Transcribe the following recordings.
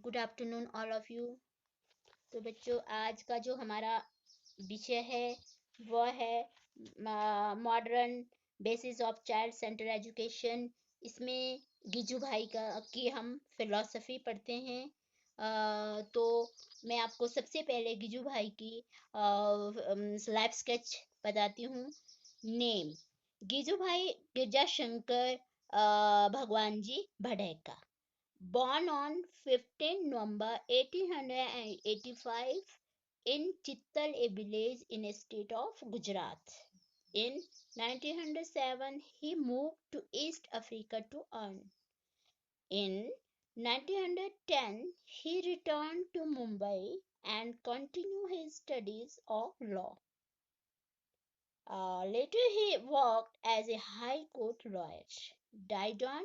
Good afternoon all of you. तो बच्चों, आज का जो हमारा विषय है वह है modern basis of child centre education. इसमें गिजू भाई की हम फिलॉसफी पढ़ते हैं। तो मैं आपको सबसे पहले गिजू भाई की लाइफ स्केच बताती हूँ। नेम: गिजू भाई गिरजा शंकर भगवान जी भड़ैका, born on 15 November 1885 in Chittal, a village in a state of Gujarat. In 1907, he moved to East Africa to earn. In 1910, he returned to Mumbai and continued his studies of law. Later, he worked as a High Court lawyer. Died on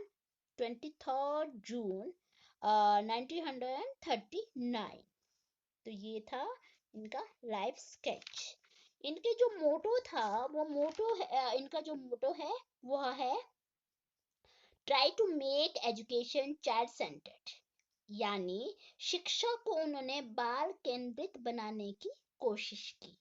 23rd June 1939। तो ये था इनका life sketch. इनके जो मोटो था वो इनका जो मोटो है वह है try to make education child centred, यानी शिक्षा को उन्होंने बाल केंद्रित बनाने की कोशिश की।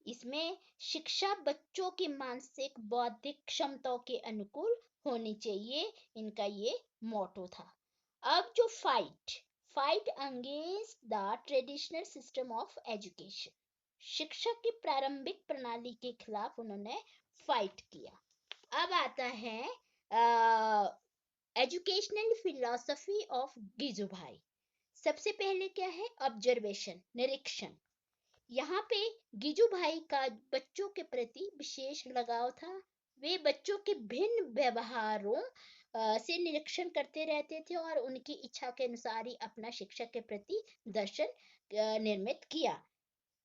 इसमें शिक्षा बच्चों की मानसिक बौद्धिक क्षमताओं के अनुकूल होनी चाहिए, इनका ये मोटो था। अब जो fight against the traditional system of education, शिक्षा की प्रारंभिक प्रणाली के खिलाफ उन्होंने फाइट किया। अब आता है एजुकेशनल फिलॉसफी ऑफ गिजू भाई। सबसे पहले क्या है? ऑब्जर्वेशन, निरीक्षण। यहाँ पे गिजू भाई का बच्चों के प्रति विशेष लगाव था। वे बच्चों के भिन्न व्यवहारों से निरीक्षण करते रहते थे और उनकी इच्छा के अनुसार ही अपना शिक्षा के प्रति दर्शन निर्मित किया।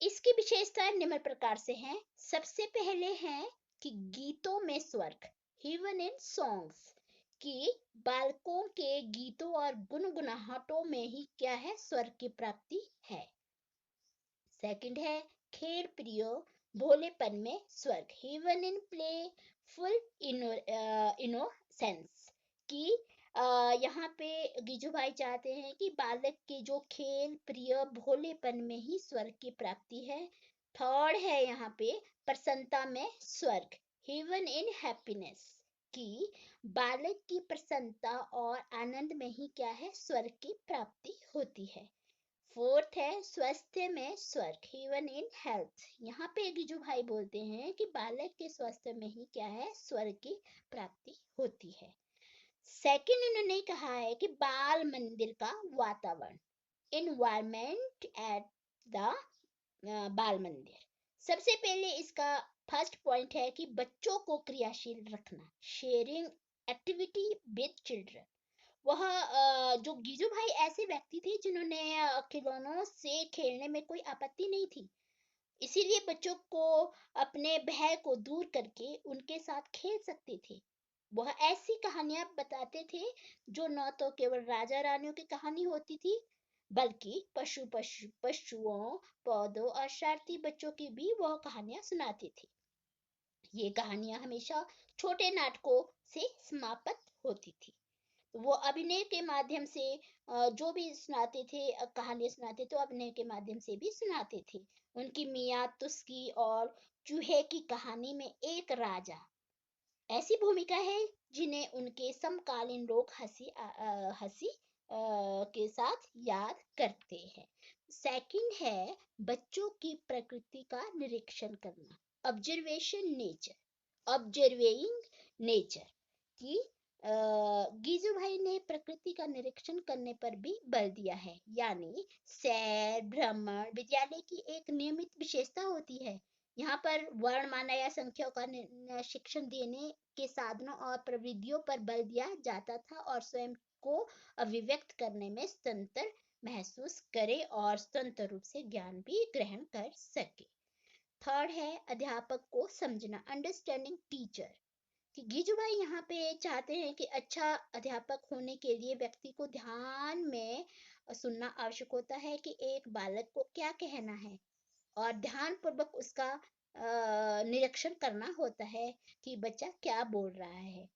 इसकी विशेषताएं निम्न प्रकार से हैं। सबसे पहले है कि गीतों में स्वर्ग, हेवन इन सॉन्ग्स, कि बालकों के गीतों और गुनगुनाहटों में ही क्या है? स्वर्ग की प्राप्ति है। सेकंड है खेल प्रिय भोलेपन में स्वर्ग, heaven in play full innocence, कि यहाँ पे गिजू भाई चाहते हैं कि बालक के जो खेल प्रिय भोलेपन में ही स्वर्ग की प्राप्ति है। थर्ड है यहाँ पे प्रसन्नता में स्वर्ग, हेवन इन हैप्पीनेस, कि बालक की प्रसन्नता और आनंद में ही क्या है? स्वर्ग की प्राप्ति होती है। फोर्थ है स्वास्थ्य में स्वर्ग, हेवन इन हेल्थ। यहाँ पे गिजू भाई बोलते हैं कि बालक के स्वास्थ्य में ही क्या है? स्वर्ग की प्राप्ति होती है। सेकंड उन्होंने कहा है कि बाल मंदिर का वातावरण, इन्वायरमेंट एट द बाल मंदिर। सबसे पहले इसका फर्स्ट पॉइंट है कि बच्चों को क्रियाशील रखना, शेयरिंग एक्टिविटी विद चिल्ड्रन। वह जो गिजू भाई ऐसे व्यक्ति थे जिन्होंने खिलौनों से खेलने में कोई आपत्ति नहीं थी, इसीलिए बच्चों को अपने भय को दूर करके उनके साथ खेल सकते थे। वह ऐसी कहानियां बताते थे जो न तो केवल राजा रानियों की कहानी होती थी, बल्कि पशुओं, पौधों और शरारती बच्चों की भी वह कहानियां सुनाते थे। ये कहानियां हमेशा छोटे नाटकों से समाप्त होती थी। वो अभिनय के माध्यम से जो भी सुनाते थे, कहानियां सुनाते तो अभिनय के माध्यम से भी सुनाते थे। उनकी मियाँ तुस्की और चूहे की कहानी में एक राजा ऐसी भूमिका है जिन्हें उनके समकालीन लोग हंसी के साथ याद करते हैं। सेकंड है बच्चों की प्रकृति का निरीक्षण करना, ऑब्जर्वेशन नेचर, ऑब्जर्विंग नेचर, कि गीजू भाई ने प्रकृति का निरीक्षण करने पर भी बल दिया है। यानी सैर भ्रमण विद्यालय की एक नियमित विशेषता होती है। यहाँ पर वर्णमाला या संख्याओं का शिक्षण देने के साधनों और प्रविधियों पर बल दिया जाता था और स्वयं को अभिव्यक्त करने में स्वतंत्र महसूस करे और स्वतंत्र रूप से ज्ञान भी ग्रहण कर सके। थर्ड है अध्यापक को समझना, अंडरस्टैंडिंग टीचर, कि गिजू भाई यहाँ पे चाहते हैं कि अच्छा अध्यापक होने के लिए व्यक्ति को ध्यान में सुनना आवश्यक होता है कि एक बालक को क्या कहना है और ध्यान पूर्वक उसका निरीक्षण करना होता है कि बच्चा क्या बोल रहा है।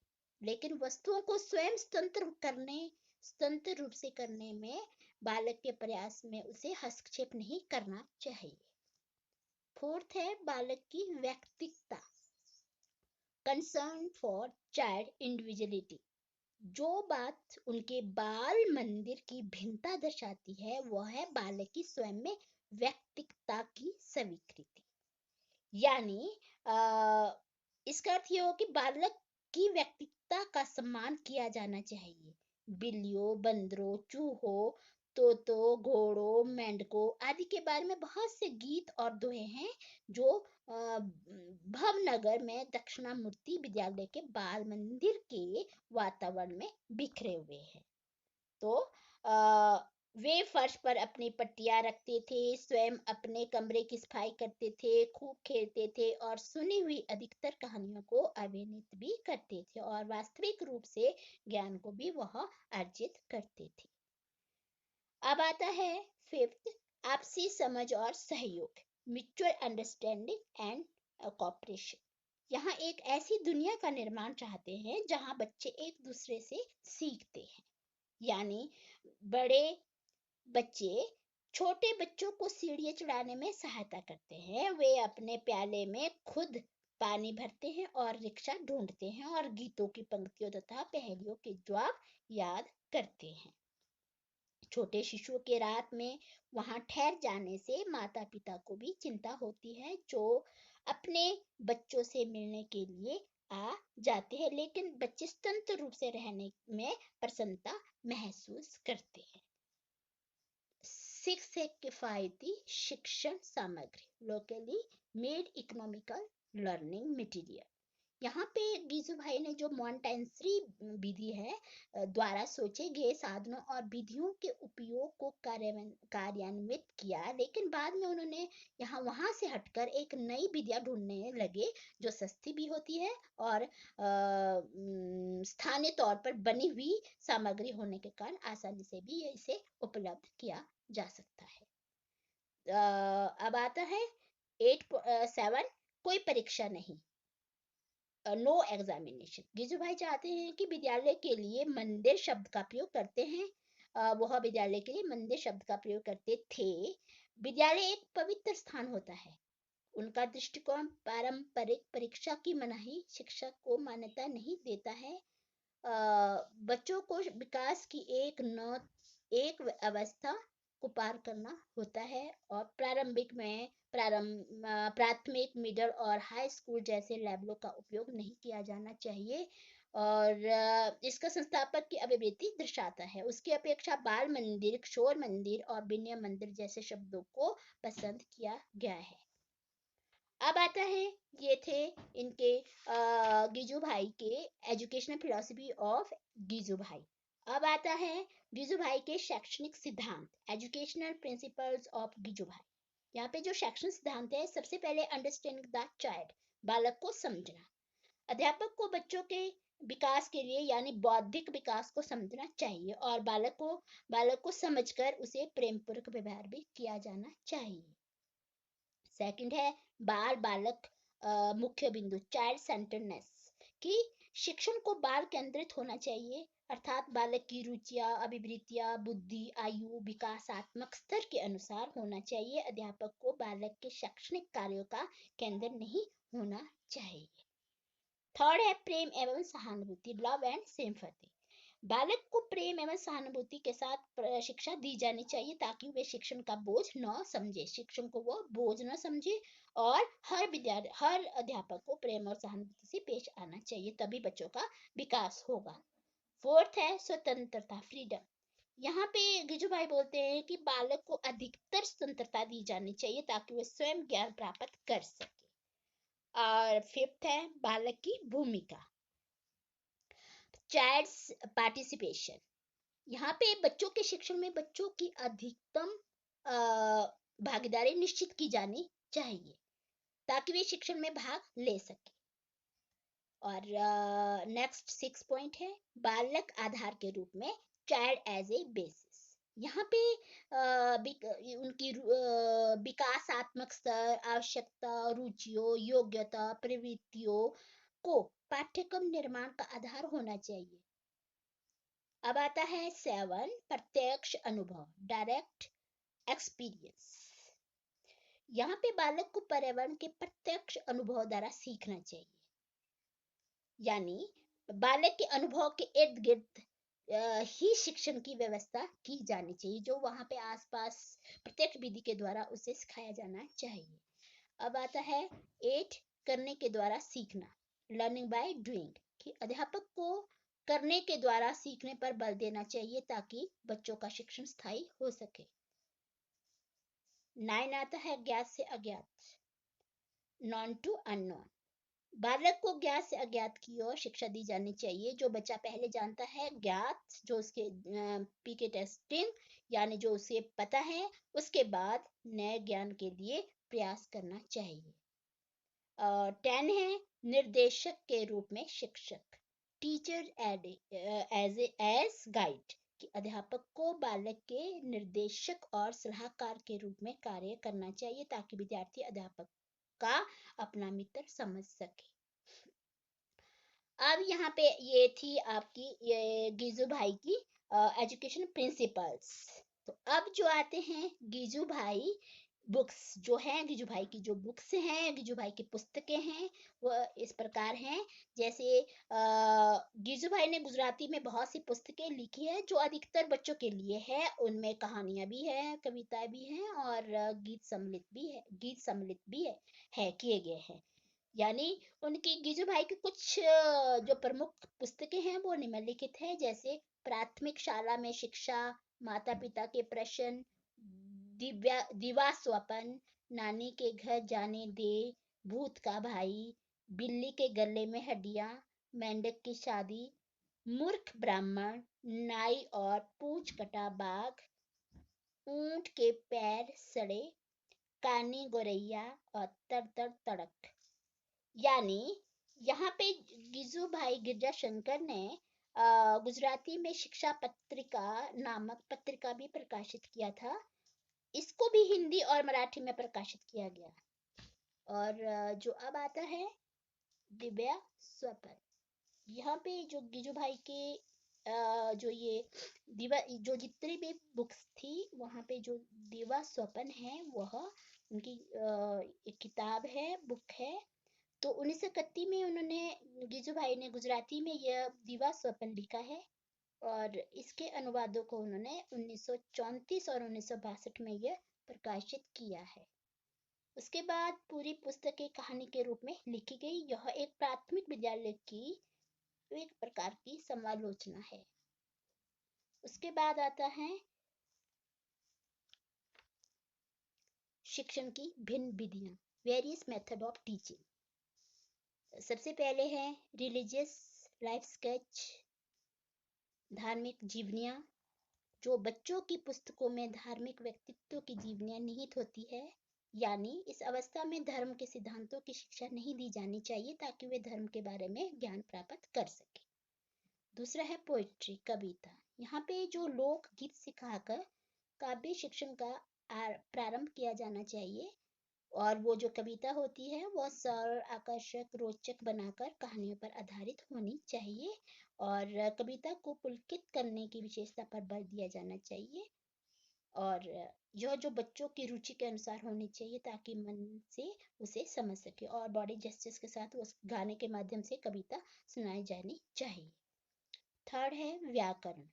लेकिन वस्तुओं को स्वयं स्वतंत्र रूप से करने में बालक के प्रयास में उसे हस्तक्षेप नहीं करना चाहिए। फोर्थ है बालक की व्यक्तिकता, कंसर्न फॉर चाइल्ड इंडिविजुअलिटी। जो बात उनके बाल मंदिर की भिन्नता दर्शाती है वह है बालक की स्वयं में व्यक्तिकता की स्वीकृति। यानी इसका अर्थ यह हो कि बालक की व्यक्तिकता का सम्मान किया जाना चाहिए। बिल्लियों, बंदरों, चूहों, तोतों, घोड़ों, मेंढकों आदि के बारे में बहुत से गीत और दोहे हैं जो भवनगर में दक्षिणामूर्ति विद्यालय के बाल मंदिर के वातावरण में बिखरे हुए हैं। तो वे फर्श पर अपनी पट्टियां रखते थे, स्वयं अपने कमरे की सफाई करते थे, खूब खेलते थे और सुनी हुई अधिकतर कहानियों को अभिनीत भी करते थे और वास्तविक रूप से ज्ञान को भी वह अर्जित करते थे। अब आता है फिफ्थ, आपसी समझ और सहयोग, म्यूचुअल अंडरस्टैंडिंग एंड कोऑपरेशन। यहाँ एक ऐसी दुनिया का निर्माण चाहते हैं जहाँ बच्चे एक दूसरे से सीखते हैं। यानी बड़े बच्चे छोटे बच्चों को सीढ़ियाँ चढ़ाने में सहायता करते हैं। वे अपने प्याले में खुद पानी भरते हैं और रिक्शा ढूंढते हैं और गीतों की पंक्तियों तथा पहेलियों के जवाब याद करते हैं। छोटे शिशुओं के रात में वहां ठहर जाने से माता पिता को भी चिंता होती है, जो अपने बच्चों से मिलने के लिए आ जाते हैं, लेकिन बच्चे स्वतंत्र रूप से रहने में प्रसन्नता महसूस करते हैं। सिक्स है किफायती शिक्षण सामग्री, locally made economical learning material. यहाँ पे गिजू भाई ने जो मॉन्टेसरी विधि है द्वारा सोचे गए साधनों और विधियों के उपयोग को कार्यान्वित किया, लेकिन बाद में उन्होंने यहाँ वहां से हटकर एक नई विधियां ढूंढने लगे जो सस्ती भी होती है और स्थानीय तौर पर बनी हुई सामग्री होने के कारण आसानी से भी इसे उपलब्ध किया जा सकता है। अब आता है 8.7, कोई परीक्षा नहीं, नो एग्जामिनेशन। गिजू भाई चाहते हैं कि विद्यालय के लिए मंदिर शब्द का प्रयोग करते हैं, वह विद्यालय के लिए मंदिर शब्द का प्रयोग करते थे। विद्यालय एक पवित्र स्थान होता है। उनका दृष्टिकोण पारंपरिक परीक्षा की मनाही शिक्षक को मान्यता नहीं देता है। बच्चों को विकास की एक अवस्था को पार करना होता है और प्राथमिक, मिडिल और हाई स्कूल जैसे लेवलों का उपयोग नहीं किया जाना चाहिए। और इसका संस्थापक की अभिवृत्ति दर्शाता है। उसकी अपेक्षा बाल मंदिर, किशोर मंदिर और विनय मंदिर जैसे शब्दों को पसंद किया गया है। अब आता है, ये थे इनके गिजू भाई के एजुकेशनल फिलॉसफी ऑफ गिजू भाई। अब आता है गिजू भाई के शैक्षणिक सिद्धांत, एजुकेशनल प्रिंसिपल्स ऑफ गिजू भाई। यहाँ पे जो शैक्षणिक सिद्धांत है, सबसे पहले अंडरस्टैंडिंग द चाइल्ड, बालक को समझना। अध्यापक को बच्चों के विकास के लिए यानी बौद्धिक विकास को समझना चाहिए और बालक को समझकर उसे प्रेम पूर्वक व्यवहार भी किया जाना चाहिए। सेकंड है बालक मुख्य बिंदु, चाइल्ड सेंटर्डनेस, कि शिक्षण को बाल केंद्रित होना चाहिए, अर्थात बालक की रुचियां, अभिवृत्तियां, बुद्धि, आयु, विकासात्मक स्तर के अनुसार होना चाहिए। अध्यापक को बालक के शैक्षणिक कार्यों का केंद्र नहीं होना चाहिए। थर्ड है प्रेम एवं सहानुभूति, लव एंड सिंपैथी। बालक को प्रेम एवं सहानुभूति के साथ शिक्षा दी जानी चाहिए ताकि वे शिक्षण का बोझ न समझे, शिक्षण को वो बोझ न समझे। और हर अध्यापक को प्रेम और सहानुभूति से पेश आना चाहिए, तभी बच्चों का विकास होगा। फोर्थ है स्वतंत्रता, फ्रीडम। यहाँ पे गिजू भाई बोलते हैं कि बालक को अधिकतर स्वतंत्रता दी जानी चाहिए ताकि वे स्वयं ज्ञान प्राप्त कर सके। और फिफ्थ है बालक की भूमिका, चाइल्ड्स पार्टिसिपेशन। यहाँ पे बच्चों के शिक्षण में बच्चों की अधिकतम भागीदारी निश्चित की जानी चाहिए ताकि वे शिक्षण में भाग ले सके। और नेक्स्ट 6 पॉइंट है बालक आधार के रूप में, चाइल्ड एज ए बेसिस। यहाँ पे उनकी विकासात्मक स्तर, आवश्यकता, रुचियों, योग्यता, प्रवृत्तियों को पाठ्यक्रम निर्माण का आधार होना चाहिए। अब आता है 7, प्रत्यक्ष अनुभव, डायरेक्ट एक्सपीरियंस। यहाँ पे बालक को पर्यावरण के प्रत्यक्ष अनुभव द्वारा सीखना चाहिए, यानी बालक के अनुभव के इर्द गिर्द ही शिक्षण की व्यवस्था की जानी चाहिए, जो वहां पे आसपास प्रत्यक्ष विधि के द्वारा उसे सिखाया जाना चाहिए। अब आता है 8, करने के द्वारा सीखना, लर्निंग बाय डूइंग, कि अध्यापक को करने के द्वारा सीखने पर बल देना चाहिए ताकि बच्चों का शिक्षण स्थायी हो सके। 9 आता है ज्ञात से अज्ञात, नॉन टू अननोन। बालक को ज्ञात से अज्ञात की ओर शिक्षा दी जानी चाहिए। जो बच्चा पहले जानता है ज्ञात, जो उसके पीके टेस्टिंग, यानी जो उसे पता है, उसके बाद नए ज्ञान के लिए प्रयास करना चाहिए। 10 है निर्देशक के रूप में शिक्षक, टीचर एज गाइड, कि अध्यापक को बालक के निर्देशक और सलाहकार के रूप में कार्य करना चाहिए ताकि विद्यार्थी अध्यापक का अपना मित्र समझ सके। अब यहाँ पे ये थी आपकी ये गीजू भाई की एजुकेशन प्रिंसिपल्स। तो अब जो आते हैं गीजू भाई बुक्स, जो हैं गीजू भाई की जो बुक्स हैं, गीजू भाई की पुस्तकें हैं, वह इस प्रकार हैं। जैसे गीजू भाई ने गुजराती में बहुत सी पुस्तकें लिखी है जो अधिकतर बच्चों के लिए है। उनमें कहानियां भी हैं, कविताएं भी हैं और गीत सम्मिलित भी है किए गए हैं। यानी उनकी गीजू भाई की कुछ जो प्रमुख पुस्तकें हैं वो निम्नलिखित है, जैसे प्राथमिक शाला में शिक्षा, माता पिता के प्रश्न, दिवा स्वपन, नानी के घर जाने दे, भूत का भाई, बिल्ली के गले में हड्डियां, मेंढक की शादी, मूर्ख ब्राह्मण, नाई और पूंछ कटा बाघ, ऊंट के पैर सड़े, कानी गोरैया और तर तर तड़क। यानी यहाँ पे गिजू भाई गिरजा शंकर ने गुजराती में शिक्षा पत्रिका नामक पत्रिका भी प्रकाशित किया था। इसको भी हिंदी और मराठी में प्रकाशित किया गया। और जो अब आता है दिव्या स्वपन, यहाँ पे जो गिजू भाई के जो ये दिवा जो जितनी भी बुक्स थी, वहाँ पे जो दिवा स्वपन है वह उनकी एक किताब है, बुक है। तो 1931 में उन्होंने गिजू भाई ने गुजराती में यह दिवा स्वपन लिखा है और इसके अनुवादों को उन्होंने 1934 और 1962 में यह प्रकाशित किया है। उसके बाद पूरी पुस्तक एक कहानी के रूप में लिखी गई। यह एक प्राथमिक विद्यालय की एक प्रकार की समालोचना है। उसके बाद आता है शिक्षण की भिन्न विधियां, वेरियस मेथड ऑफ टीचिंग। सबसे पहले है रिलीजियस लाइफ स्केच, धार्मिक जीवनियां, जो बच्चों की पुस्तकों में धार्मिक व्यक्तित्व की जीवनियां निहित होती है। यानी इस अवस्था में धर्म के सिद्धांतों की शिक्षा नहीं दी जानी चाहिए ताकि वे धर्म के बारे में ज्ञान प्राप्त कर सके। दूसरा है पोइट्री, कविता। यहाँ पे जो लोक गीत सिखाकर काव्य शिक्षण का प्रारंभ किया जाना चाहिए और वो जो कविता होती है वह सरल, आकर्षक, रोचक बनाकर कहानियों पर आधारित होनी चाहिए और कविता को पुलकित करने की विशेषता पर बल दिया जाना चाहिए और यह जो बच्चों की रुचि के अनुसार होनी चाहिए ताकि मन से उसे समझ सके और बॉडी जेस्चर्स के साथ उस गाने के माध्यम से कविता सुनाई जानी चाहिए। थर्ड है व्याकरण,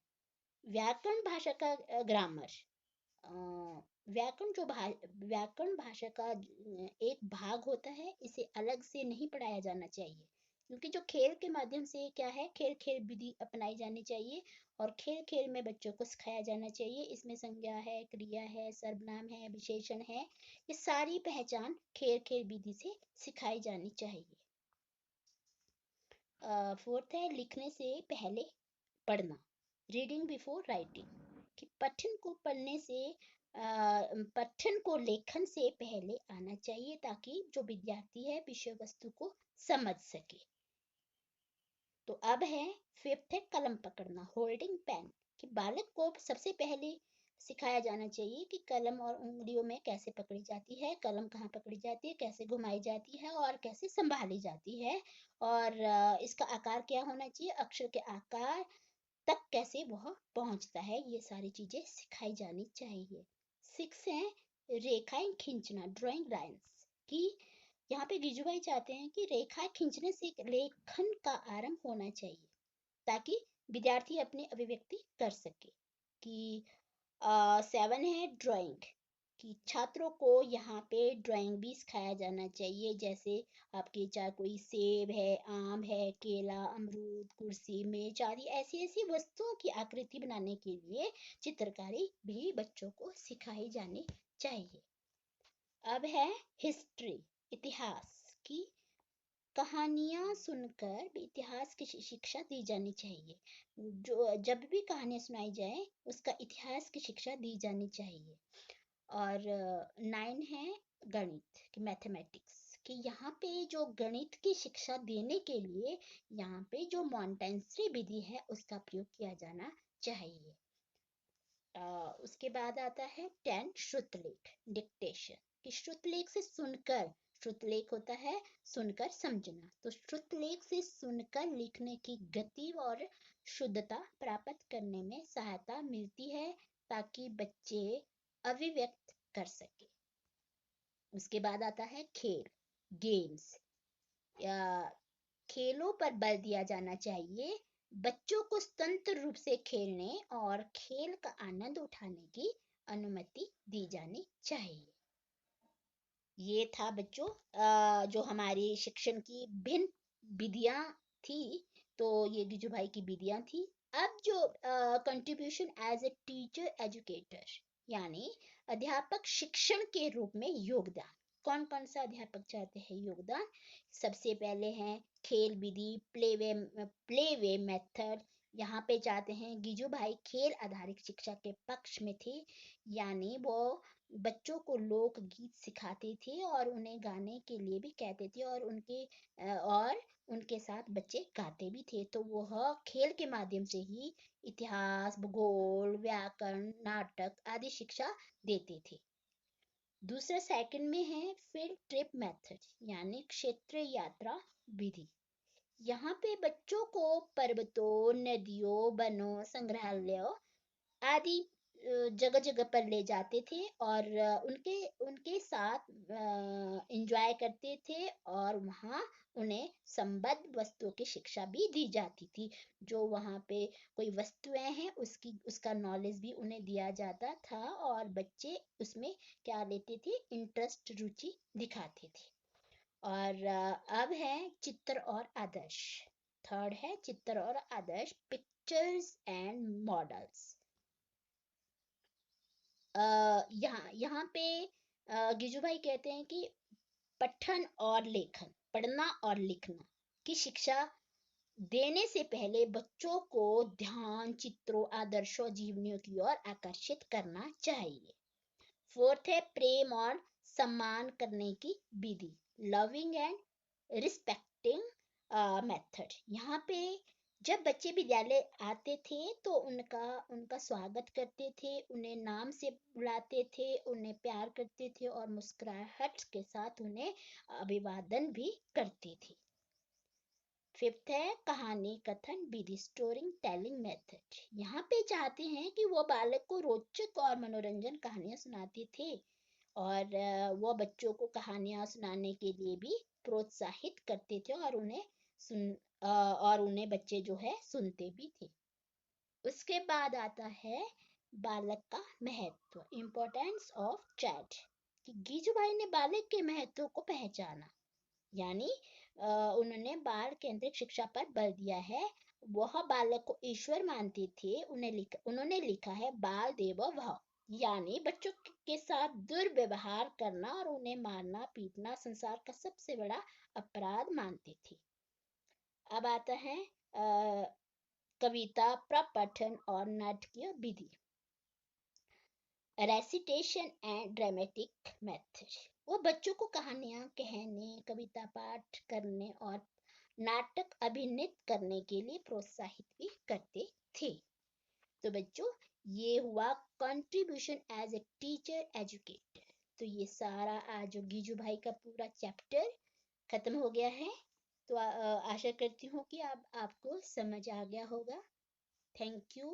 व्याकरण भाषा का ग्रामर। व्याकरण भाषा का एक भाग होता है, इसे अलग से नहीं पढ़ाया जाना चाहिए क्योंकि जो खेल के माध्यम से क्या है, खेल खेल विधि अपनाई जानी चाहिए और खेल खेल में बच्चों को सिखाया जाना चाहिए। इसमें संज्ञा है, क्रिया है, सर्वनाम है, विशेषण है, ये सारी पहचान खेल खेल विधि से सिखाई जानी चाहिए। फोर्थ है लिखने से पहले पढ़ना, रीडिंग बिफोर राइटिंग, कि पठन को लेखन से पहले आना चाहिए ताकि जो विद्यार्थी है विषय वस्तु को समझ सके। तो अब है फिफ्थ है कलम पकड़ना, होल्डिंग पेन, कि बालक को सबसे पहले सिखाया जाना चाहिए कि कलम और उंगलियों में कैसे पकड़ी जाती है, कलम कहाँ पकड़ी जाती है, कैसे घुमाई जाती है और कैसे संभाली जाती है और इसका आकार क्या होना चाहिए, अक्षर के आकार, तक कैसे वह पहुंचता है, ये सारी चीजें सिखाई जानी चाहिए। 6 है रेखाएं खींचना, ड्राइंग लाइन्स, कि यहाँ पे गिजुभाई चाहते हैं कि रेखा खींचने से एक लेखन का आरंभ होना चाहिए ताकि विद्यार्थी अपनी अभिव्यक्ति कर सके। कि 7 है ड्राइंग, कि छात्रों को यहाँ पे ड्राइंग भी सिखाया जाना चाहिए। जैसे आपके चाहे कोई सेब है, आम है, केला, अमरूद, कुर्सी, मेज आदि ऐसी ऐसी वस्तुओं की आकृति बनाने के लिए चित्रकारी भी बच्चों को सिखाई जानी चाहिए। अब है हिस्ट्री, इतिहास, की कहानियां सुनकर भी इतिहास की शिक्षा दी जानी चाहिए। जो जब भी कहानियां सुनाई जाए उसका इतिहास की शिक्षा दी जानी चाहिए। और 9 है गणित की मैथमेटिक्स, कि यहाँ पे जो गणित की शिक्षा देने के लिए यहाँ पे जो मॉन्टेसरी विधि है उसका प्रयोग किया जाना चाहिए। उसके बाद आता है 10 श्रुतलेख, डिक्टेशन, कि श्रुतलेख से सुनकर, श्रुतलेख होता है सुनकर समझना, तो श्रुतलेख से सुनकर लिखने की गति और शुद्धता प्राप्त करने में सहायता मिलती है ताकि बच्चे अभिव्यक्त कर सके। उसके बाद आता है खेल, गेम्स, या खेलों पर बल दिया जाना चाहिए। बच्चों को स्वतंत्र रूप से खेलने और खेल का आनंद उठाने की अनुमति दी जानी चाहिए। ये था बच्चों जो हमारी शिक्षण की भिन्न विधियां थी, तो ये गिजुभाई की विधियां थी। अब जो contribution as a teacher educator, यानी अध्यापक शिक्षण के रूप में योगदान, कौन कौन सा अध्यापक चाहते हैं योगदान? सबसे पहले हैं खेल विधि, प्ले वे मेथड। यहाँ पे चाहते हैं गिजुभाई खेल आधारित शिक्षा के पक्ष में थे, यानी वो बच्चों को लोकगीत सिखाते थे और उन्हें गाने के लिए भी कहते थे, और उनके साथ बच्चे गाते भी थे। तो वह खेल के माध्यम से ही इतिहास, भूगोल, व्याकरण, नाटक आदि शिक्षा देते थे। दूसरा सेकंड में है फील्ड ट्रिप मेथड, यानी क्षेत्रीय यात्रा विधि। यहाँ पे बच्चों को पर्वतों, नदियों, वनों, संग्रहालयों आदि जगह जगह पर ले जाते थे और उनके उनके साथ एंजॉय करते थे, और वहाँ उन्हें संबद्ध वस्तुओं की शिक्षा भी दी जाती थी। जो वहाँ पे कोई वस्तुएं हैं उसका नॉलेज भी उन्हें दिया जाता था, और बच्चे उसमें क्या लेते थे, इंटरेस्ट, रुचि दिखाते थे। और अब है चित्र और आदर्श। थर्ड है चित्र और आदर्श, पिक्चर्स एंड मॉडल्स। यहाँ पे गिजुभाई कहते हैं कि पठन और लेखन, पढ़ना और लिखना की शिक्षा देने से पहले बच्चों को ध्यान, चित्रों, आदर्शों, जीवनियों की ओर आकर्षित करना चाहिए। फोर्थ है प्रेम और सम्मान करने की विधि, लविंग एंड रिस्पेक्टिंग मेथड। यहाँ पे जब बच्चे विद्यालय आते थे तो उनका उनका स्वागत करते थे, उन्हें नाम से बुलाते थे, उन्हें प्यार करते थे और मुस्कुराहट के साथ उन्हें अभिवादन भी करते थे। फिफ्थ है कहानी कथन विधि, स्टोरी टेलिंग मेथड। यहाँ पे चाहते हैं कि वो बालक को रोचक और मनोरंजन कहानियां सुनाते थे, और वो बच्चों को कहानियां सुनाने के लिए भी प्रोत्साहित करते थे, और उन्हें बच्चे जो है सुनते भी थे। उसके बाद आता है बालक का महत्व, इम्पोर्टेंस ऑफ चाइल्ड, कि गिजुभाई ने बालक के महत्व को पहचाना, यानी उन्होंने बाल केंद्रित शिक्षा पर बल दिया है। वह बालक को ईश्वर मानते थे। उन्होंने लिखा है बाल देवो भव, यानी बच्चों के साथ दुर्व्यवहार करना और उन्हें मारना पीटना संसार का सबसे बड़ा अपराध मानते थे। अब आता है कविता, प्रपठन और नाटकीय विधि, रेसिटेशन एंड ड्रामेटिक मेथड। वो बच्चों को कहानियां कहने, कविता पाठ करने और नाटक अभिनीत करने के लिए प्रोत्साहित भी करते थे। तो बच्चों ये हुआ contribution as a teacher educator. तो ये सारा आज जो गिजू भाई का पूरा चैप्टर खत्म हो गया है। तो आशा करती हूँ कि आपको समझ आ गया होगा। Thank you.